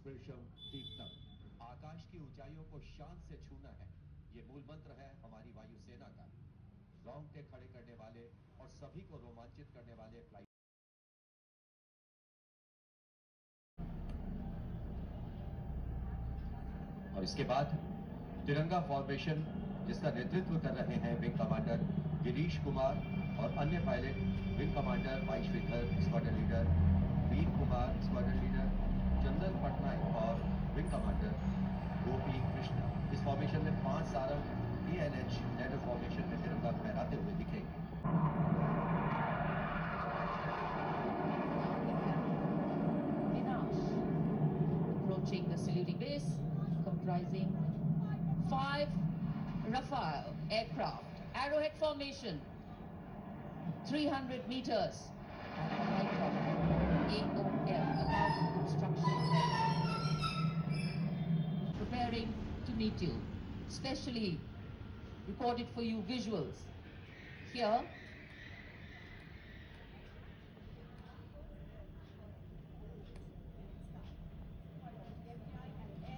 स्पर्शम दीप्तम। आकाश की ऊंचाइयों को शान से छूना है, ये मूल मंत्र है हमारी वायुसेना का। रोंगटे खड़े करने वाले और सभी को रोमांचित करने वाले फ्लाइट। और इसके बाद तिरंगा फॉर्मेशन, जिसका नेतृत्व कर रहे हैं विंग कमांडर गिरीश कुमार और अन्य pilot wing commander Y Sridhar, squadron leader Veer Kumar, squadron leader Chandan Patnaik और विंग कमांडर गोपी कृष्ण। इस फॉर्मेशन में 5 सारंग ELH लैडर फॉर्मेशन में तिरंगा फहराते हुए दिखेंगे। Approaching the saluting base, comprising 5 Rafale aircraft, arrowhead formation, 300 meters, AOL allowing construction, preparing to meet you, specially recorded for you visuals. Here,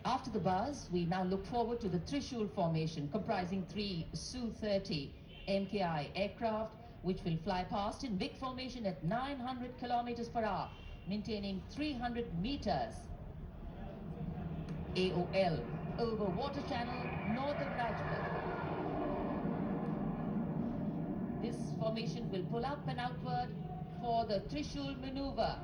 after the buzz, we now look forward to the Trishul formation, comprising 3 Su-30 MKI aircraft, which will fly past in big formation at 900 kilometers per hour, maintaining 300 meters AOL over water channel north of Rajput. This formation will pull up and outward for the Trishul maneuver.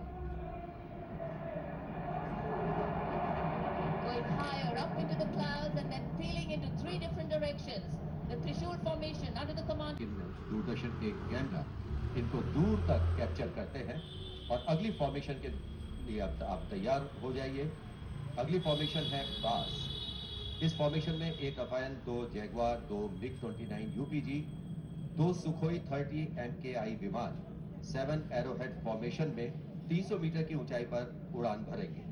Going higher up into the clouds and then peeling into 3 different directions. The Trishul formation under the command. Doordarshan के camera इनको दूर तक capture करते हैं। और अगली formation के लिए आप तैयार हो जाइए। अगली फॉर्मेशन है बास। इस फॉर्मेशन में 1 Rafale, 2 Jaguar, 2 MiG-29 UPG, 2 Sukhoi 30 MKI विमान 7 एरोहेड फॉर्मेशन में 300 मीटर की ऊंचाई पर उड़ान भरेंगे।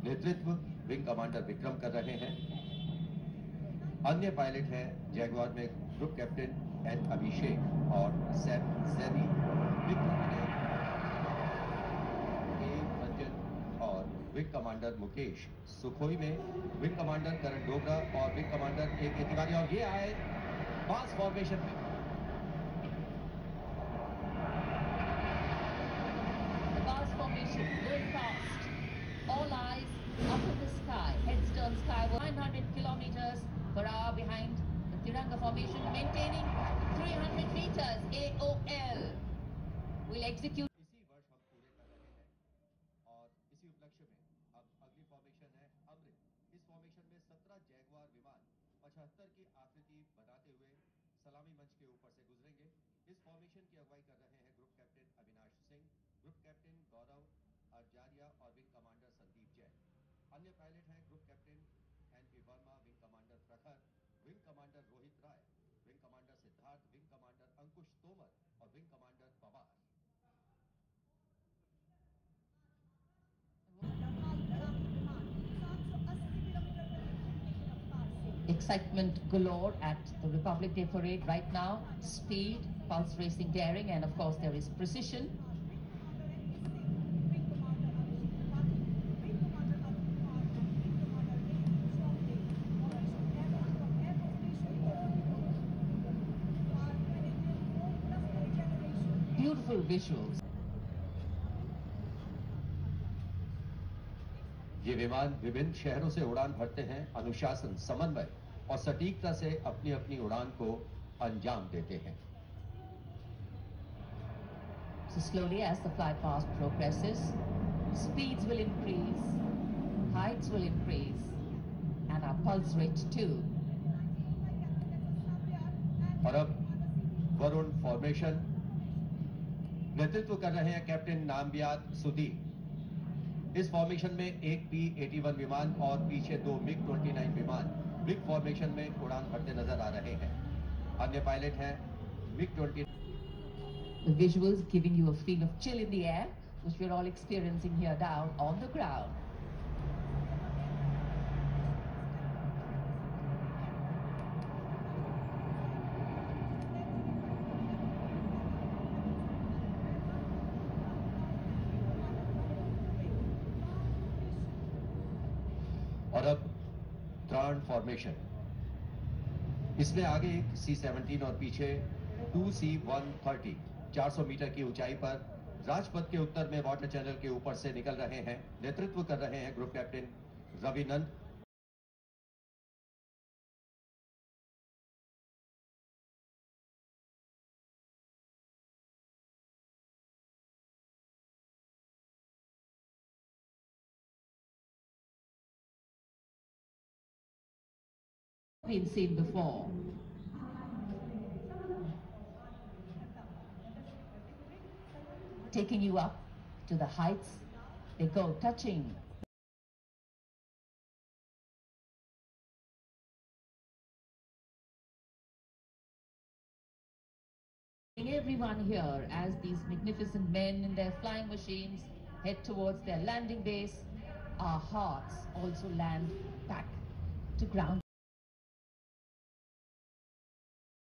नेतृत्व विंग कमांडर विक्रम कर रहे हैं। अन्य पायलट हैं जैगवार में ग्रुप कैप्टन एन अभिषेक और सैनी ए रंजन और विंग कमांडर मुकेश। सुखोई में विंग कमांडर करण डोगरा और विंग कमांडर A.K. तिवारी। और ये आए बास फॉर्मेशन में। Baas formation going fast. All eyes up in the sky. Head stern sky 900 kilometers per hour behind the Tiranga formation, maintaining 300 meters AOL. Will execute. इसी वर्ष हम पूरे कर रहे हैं और इसी उपलक्ष्य में अब अगली फॉर्मेशन है अमृत। इस फॉर्मेशन में 17 जैगवार विमान 75 की आकृति बनाते हुए सलामी मंच के ऊपर से गुजरेंगे। इस फॉर्मेशन की अगुवाई कर रहे हैं group captain Avinash Singh, group captain Gaurav Arjaria और विंग कमांडर संदीप जैन। अन्य पायलट हैं group captain NP Verma, wing commander Prakhar, wing commander Rohit Rai, wing commander Siddharth, wing commander Ankush Tomar और wing commander Pawar. Excitement galore at the Republic Day Parade right now. Speed, pulse racing, daring, and of course there is precision. Beautiful visuals. ये विमान विभिन्न शहरों से उड़ान भरते हैं। अनुशासन, समन्वय और सटीकता से अपनी अपनी उड़ान को अंजाम देते हैं। So slowly as the flight past progresses, speeds will increase, heights will increase, and our pulse rate too. और अब वरुण फॉर्मेशन नेतृत्व कर रहे हैं कैप्टन नामबियात सुदीप। इस फॉर्मेशन में 1 P-81 विमान और पीछे 2 MiG-29 विमान बिग फॉर्मेशन में उड़ान भरते नजर आ रहे हैं। अन्य पायलट हैं MiG-29। The visuals giving you a feel of chill in the air, which we're all experiencing here down on the ground. और अब थर्ड फॉर्मेशन, इसमें आगे एक C-17 और पीछे 2C-130 400 मीटर की ऊंचाई पर राजपथ के उत्तर में वाटर चैनल के ऊपर से निकल रहे हैं। नेतृत्व कर रहे हैं group captain Ravi Nand. Been seen before. Taking you up to the heights, they go, touching. Everyone here as these magnificent men in their flying machines head towards their landing base, our hearts also land back to ground.